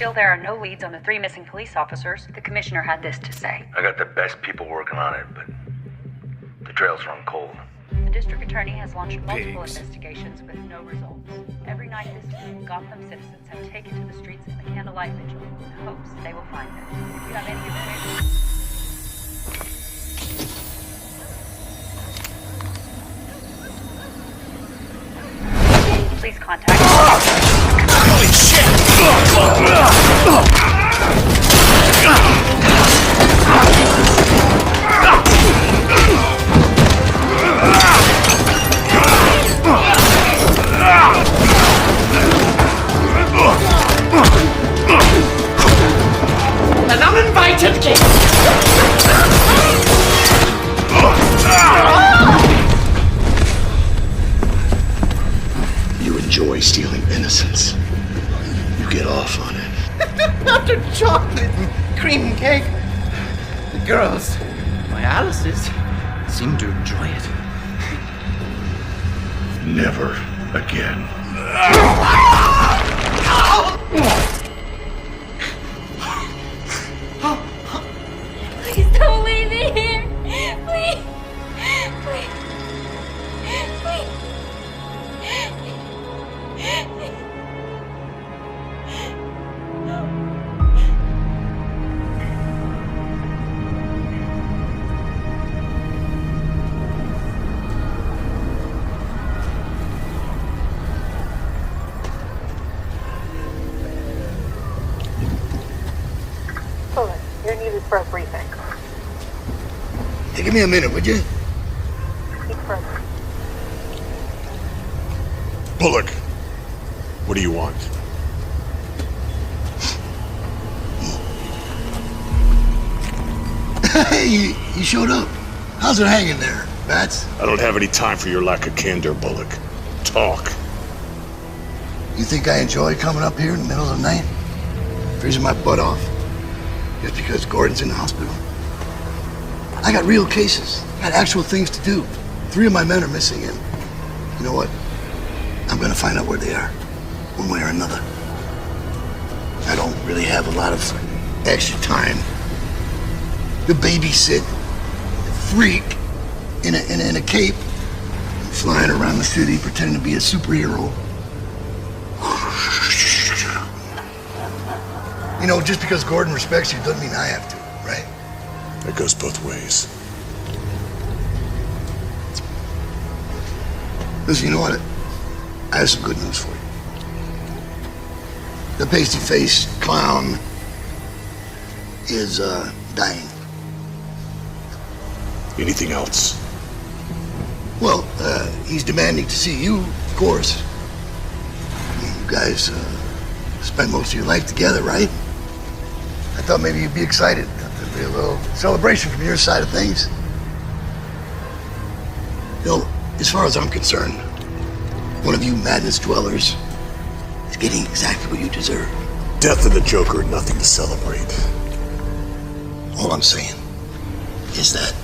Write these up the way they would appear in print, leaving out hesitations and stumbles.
Still, there are no leads on the 3 missing police officers. The commissioner had this to say. I got the best people working on it, but the trails run cold. The district attorney has launched multiple investigations with no results. Every night this week, Gotham citizens have taken to the streets in the candlelight vigil in hopes they will find them. If you have any information... Please contact... Holy shit! An uninvited guest! You enjoy stealing innocence. You get off on it. After chocolate and cream cake, the girls, my Alice's, seem to enjoy it. Never again. Please don't leave me here. Please. Please. Please. Bullet, you're needed for a briefing. Hey, give me a minute, would you? Speak further. Bullock, what do you want? Hey, you showed up. How's it hanging there, Bats? I don't have any time for your lack of candor, Bullock. Talk. You think I enjoy coming up here in the middle of the night? Freezing my butt off? Just because Gordon's in the hospital? I got real cases. I got actual things to do. 3 of my men are missing, and you know what? I'm gonna find out where they are, one way or another. I don't really have a lot of extra time to babysit a freak in a cape, flying around the city pretending to be a superhero. You know, just because Gordon respects you doesn't mean I have to, right? It goes both ways. Listen, you know what? I have some good news for you. The pasty-faced clown is, dying. Anything else? Well, he's demanding to see you, of course. You guys, spent most of your life together, right? I thought maybe you'd be excited. There'd be a little celebration from your side of things. You know, as far as I'm concerned, one of you madness dwellers is getting exactly what you deserve. Death of the Joker, nothing to celebrate. All I'm saying is that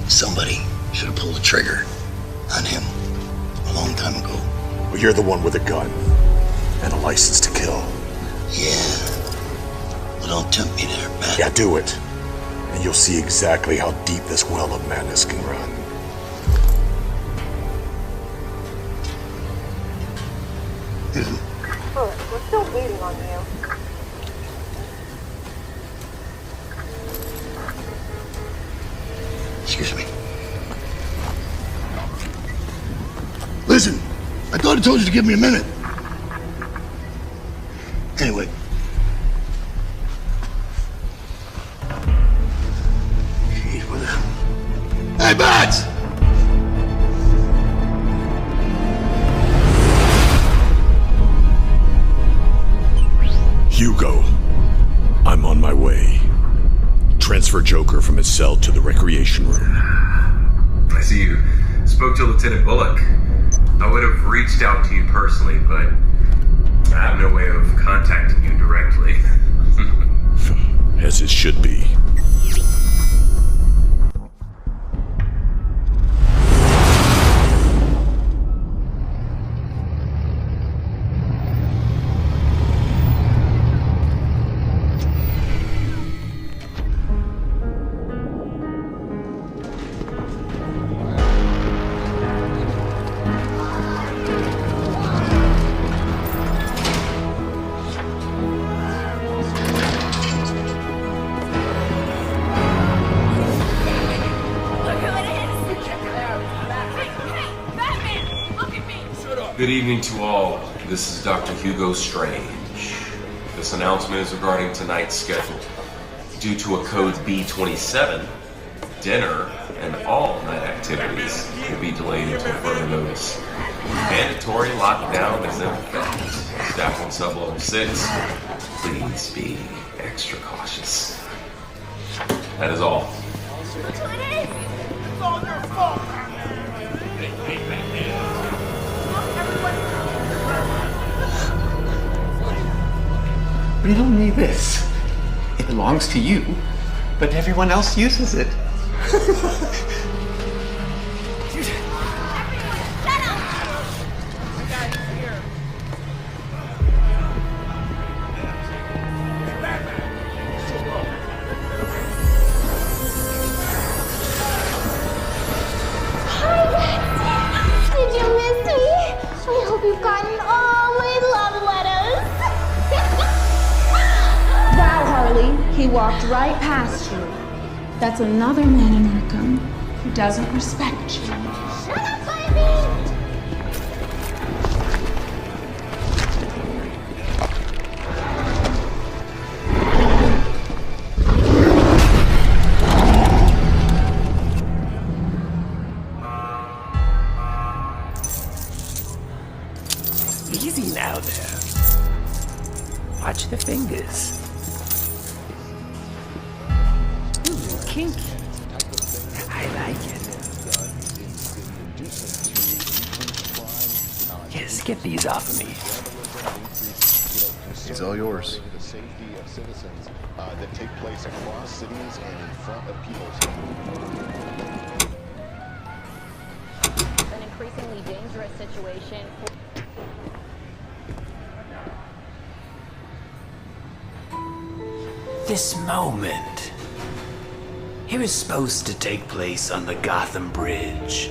somebody should have pulled the trigger on him a long time ago. Well, you're the one with a gun and a license to kill. Yeah. Well, don't tempt me there, Matt. Yeah, do it. And you'll see exactly how deep this well of madness can run. Bullet, we're still waiting on you. Excuse me. Listen, I thought I told you to give me a minute. Anyway. Jeez, what the... Hey, Bats! Hugo, I'm on my way. Transfer Joker from his cell to the recreation room. I see you spoke to Lieutenant Bullock. I would have reached out to you personally, but I have no way of contacting you directly. As it should be. Good evening to all. This is Dr. Hugo Strange. This announcement is regarding tonight's schedule. Due to a code B27, dinner and all night activities will be delayed until further notice. Mandatory lockdown is in effect. Staff on sub-level 6, please be extra cautious. That is all. Read only this. It belongs to you, but everyone else uses it. Did you miss me? I hope you've gotten all my love letters. Wow, Harley, he walked right past you. That's another man in Arkham who doesn't respect you. Shut up, baby! Easy now there. Watch the fingers. Ooh, kinky. I like it. Yes, get these off of me. It's all yours. The safety of citizens that take place across cities and in front of people's. An increasingly dangerous situation. This moment, it was supposed to take place on the Gotham Bridge,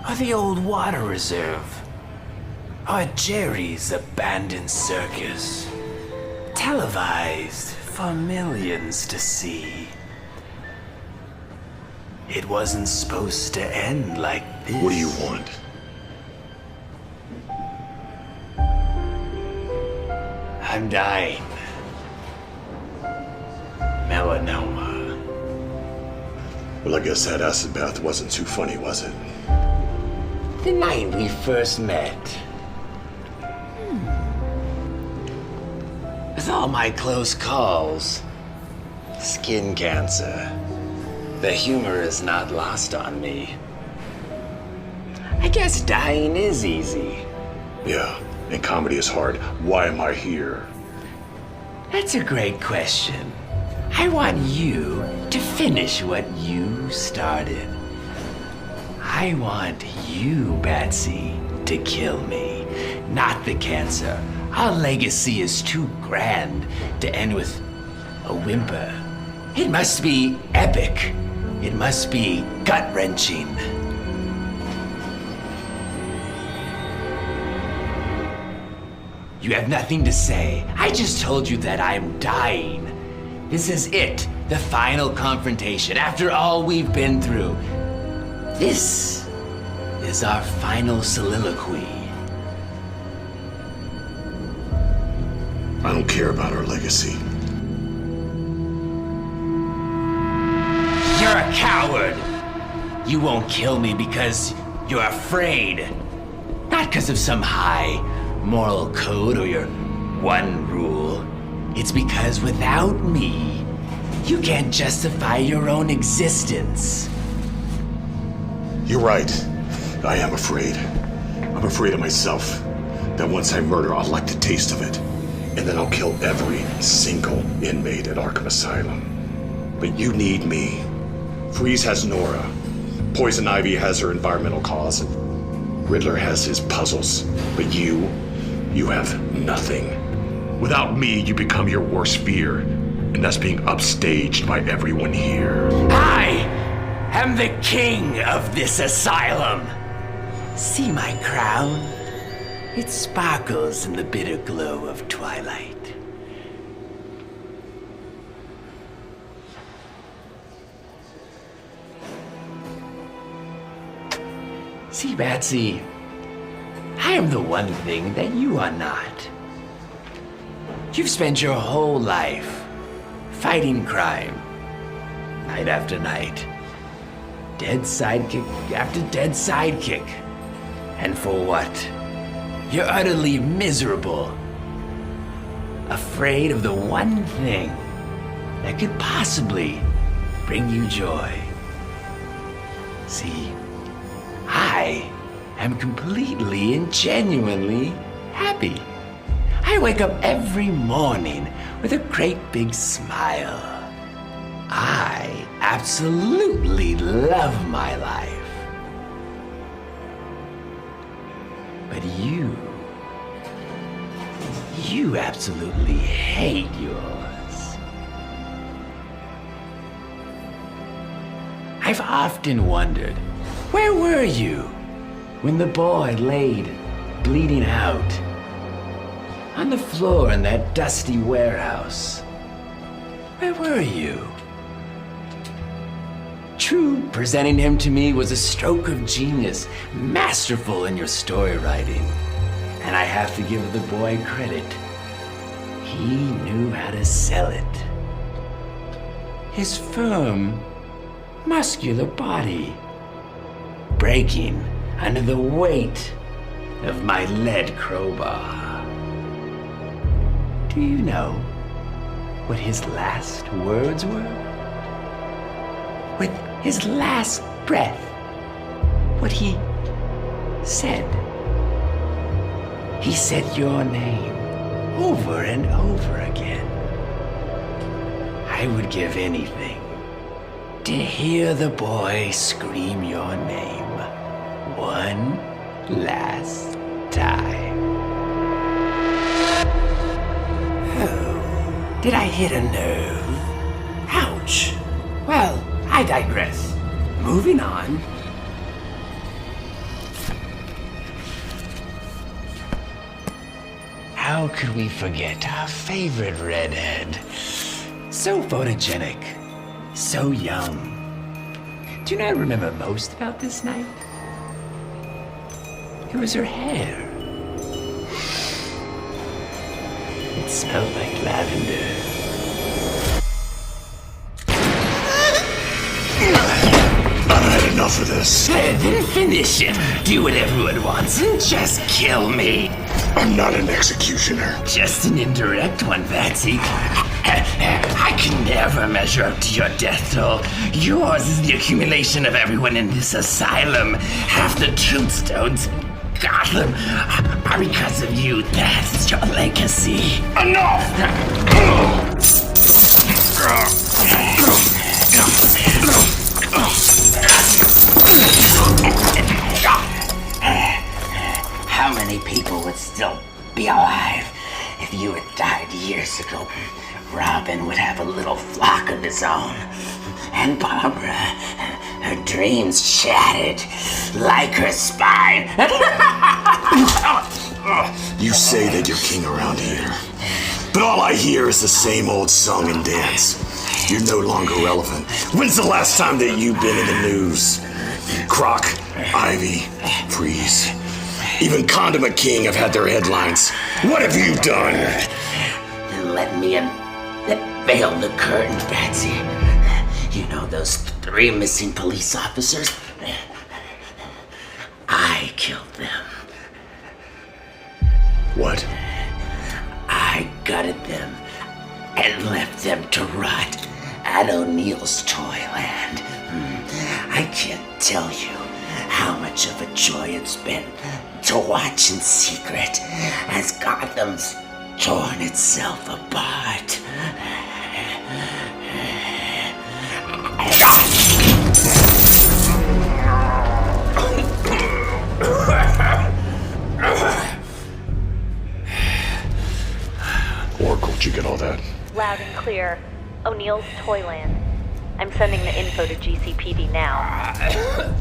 or the old water reserve, or Jerry's abandoned circus, televised for millions to see. It wasn't supposed to end like this. What do you want? I'm dying. Melanoma. Well, I guess that acid bath wasn't too funny, was it? The night we first met. With all my close calls, skin cancer, the humor is not lost on me. I guess dying is easy. Yeah, and comedy is hard. Why am I here? That's a great question. I want you to finish what you started. I want you, Batsy, to kill me, not the cancer. Our legacy is too grand to end with a whimper. It must be epic. It must be gut-wrenching. You have nothing to say. I just told you that I'm dying. This is it, the final confrontation after all we've been through. This is our final soliloquy. I don't care about our legacy. You're a coward. You won't kill me because you're afraid. Not because of some high moral code or your one rule. It's because without me, you can't justify your own existence. You're right. I am afraid. I'm afraid of myself. That once I murder, I'll like the taste of it. And then I'll kill every single inmate at Arkham Asylum. But you need me. Freeze has Nora. Poison Ivy has her environmental cause. And Riddler has his puzzles. But you have nothing. Without me, you become your worst fear. And that's being upstaged by everyone here. I am the king of this asylum. See my crown? It sparkles in the bitter glow of twilight. See, Batsy, I am the one thing that you are not. You've spent your whole life fighting crime, night after night, dead sidekick after dead sidekick. And for what? You're utterly miserable, afraid of the one thing that could possibly bring you joy. See, I am completely and genuinely happy. I wake up every morning with a great big smile. I absolutely love my life. But you absolutely hate yours. I've often wondered, where were you when the boy laid bleeding out on the floor in that dusty warehouse? Where were you? True, presenting him to me was a stroke of genius, masterful in your story writing. And I have to give the boy credit. He knew how to sell it. His firm, muscular body, breaking under the weight of my lead crowbar. Do you know what his last words were? With his last breath, what he said. He said your name over and over again. I would give anything to hear the boy scream your name one last time. Oh, did I hit a nerve? Ouch. Well, I digress. Moving on. How could we forget our favorite redhead? So photogenic, so young. Do you know what I remember most about this night? It was her hair. It smelled like lavender. I've had enough of this. Then finish it. Do what everyone wants and just kill me. I'm not an executioner. Just an indirect one, Patsy. I can never measure up to your death toll. Yours is the accumulation of everyone in this asylum. Half the tombstones in Gotham are because of you. That's your legacy. Enough! How many people would still be alive if you had died years ago? Robin would have a little flock of his own. And Barbara, her dreams shattered like her spine. You say that you're king around here, but all I hear is the same old song and dance. You're no longer relevant. When's the last time that you've been in the news? Croc, Ivy, Freeze. Even Condiment King have had their headlines. What have you done? Then let me unveil the curtain, Patsy. You know those 3 missing police officers? I killed them. What? I gutted them and left them to rot at O'Neill's Toyland. I can't tell you how much of a joy it's been to watch in secret as Gotham's torn itself apart. Oracle, did you get all that? Loud and clear. O'Neill's Toyland. I'm sending the info to GCPD now.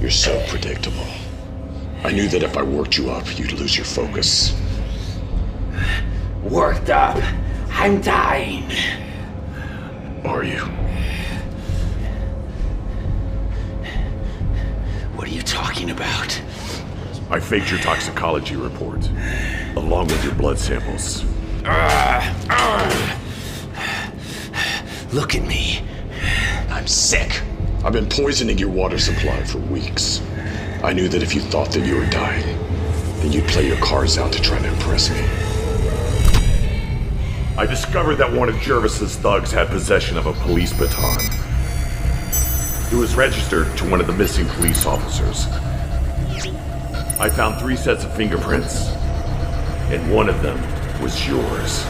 You're so predictable. I knew that if I worked you up, you'd lose your focus. Worked up? I'm dying. Are you? What are you talking about? I faked your toxicology report, along with your blood samples. Look at me. I'm sick. I've been poisoning your water supply for weeks. I knew that if you thought that you were dying, then you'd play your cards out to try to impress me. I discovered that one of Jervis's thugs had possession of a police baton. It was registered to one of the missing police officers. I found 3 sets of fingerprints, and one of them was yours.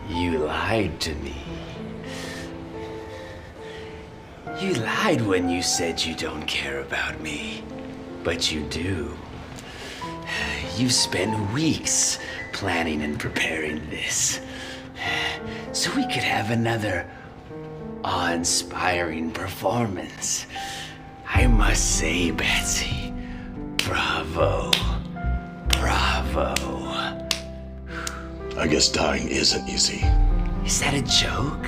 You lied to me. You lied when you said you don't care about me, but you do. You've spent weeks planning and preparing this, so we could have another awe-inspiring performance. I must say, Betsy, bravo, bravo. I guess dying isn't easy. Is that a joke?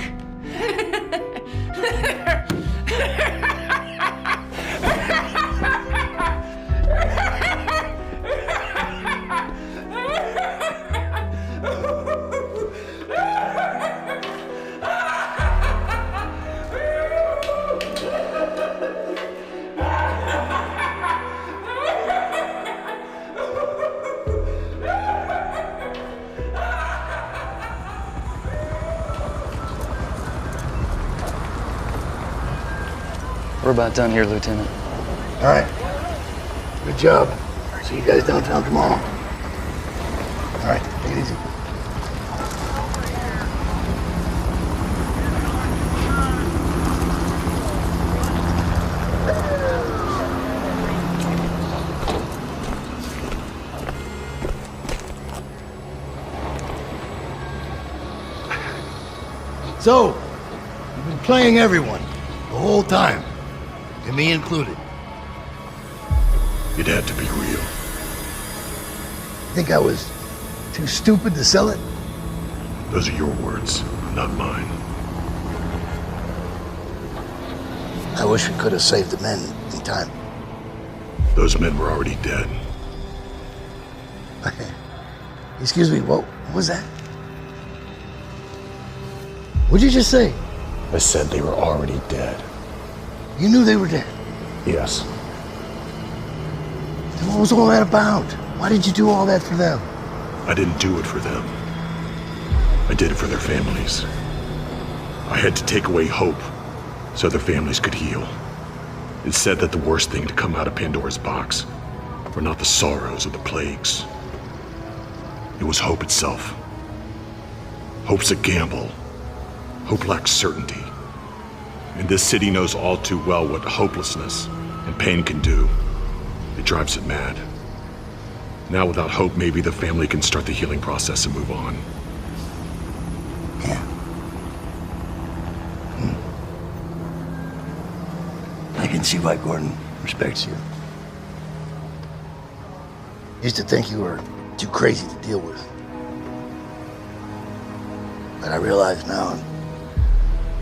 We're about done here, Lieutenant. All right. Good job. See you guys downtown tomorrow. All right, take it easy. So, you've been playing everyone the whole time. And me included. It had to be real. Think I was too stupid to sell it? Those are your words, not mine. I wish we could have saved the men in time. Those men were already dead. Excuse me, what was that? What'd you just say? I said they were already dead. You knew they were dead? Yes. Then what was all that about? Why did you do all that for them? I didn't do it for them. I did it for their families. I had to take away hope so their families could heal. It's said that the worst thing to come out of Pandora's box were not the sorrows or the plagues. It was hope itself. Hope's a gamble. Hope lacks certainty. And this city knows all too well what hopelessness and pain can do. It drives it mad. Now without hope, maybe the family can start the healing process and move on. Yeah. I can see why Gordon respects you. Used to think you were too crazy to deal with. But I realize now,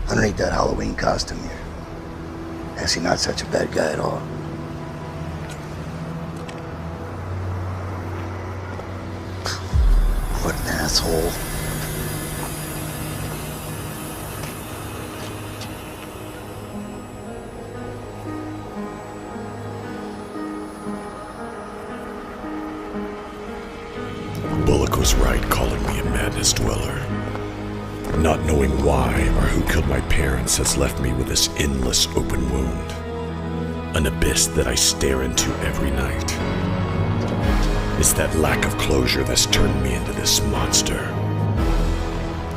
underneath that Halloween costume, you're actually not such a bad guy at all. What an asshole. Bullock was right calling me a madness dweller. Not knowing why or who killed my parents has left me with this endless open wound. An abyss that I stare into every night. It's that lack of closure that's turned me into this monster.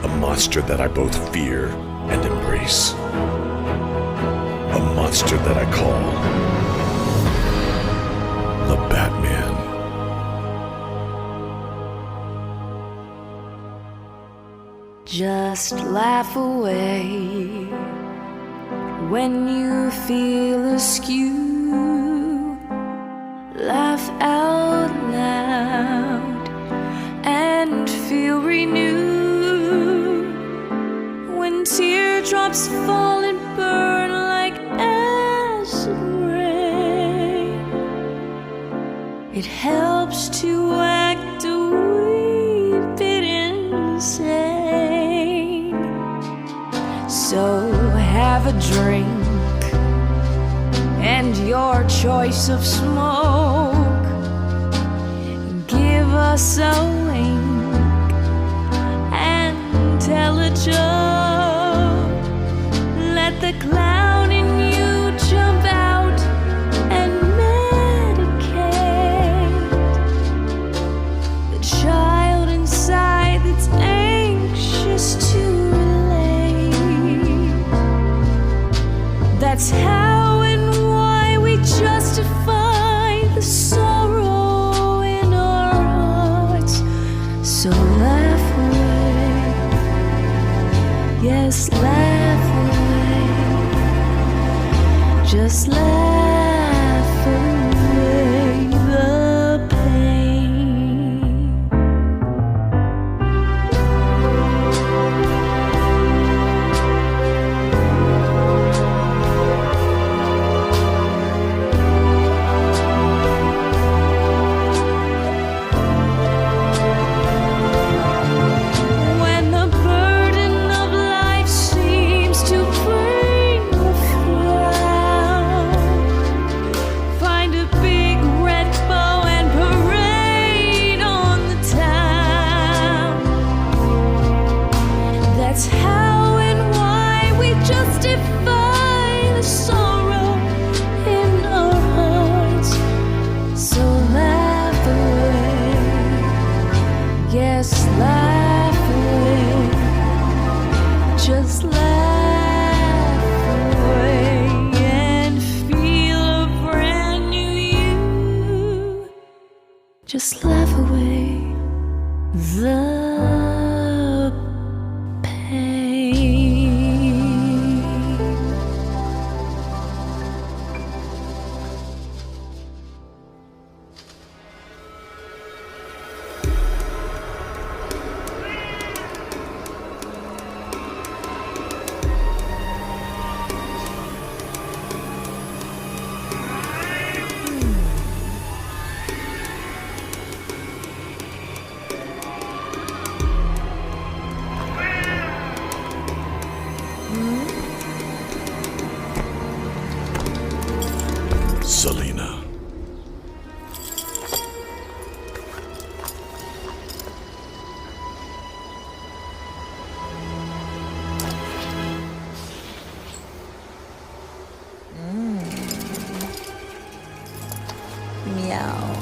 A monster that I both fear and embrace. A monster that I call the Batman. Just laugh away when you feel askew. Laugh out loud and feel teardrops fall and burn like acid rain. It helps to act a wee bit insane. So have a drink and your choice of smoke. Give us a wink and tell a joke. Let the clown in you jump out and medicate the child inside that's anxious to relate. That's how and why we justify the sorrow in our hearts. So laugh away, yes, laugh away. Just laugh away the pain. When the burden of life seems to bring a frown, find a big red bow and parade on the town. That's how and why we justify the sorrow in our hearts. So laugh away, yes, laugh away. Just laugh away and feel a brand new you. Just laugh away the pain. Selena. Meow.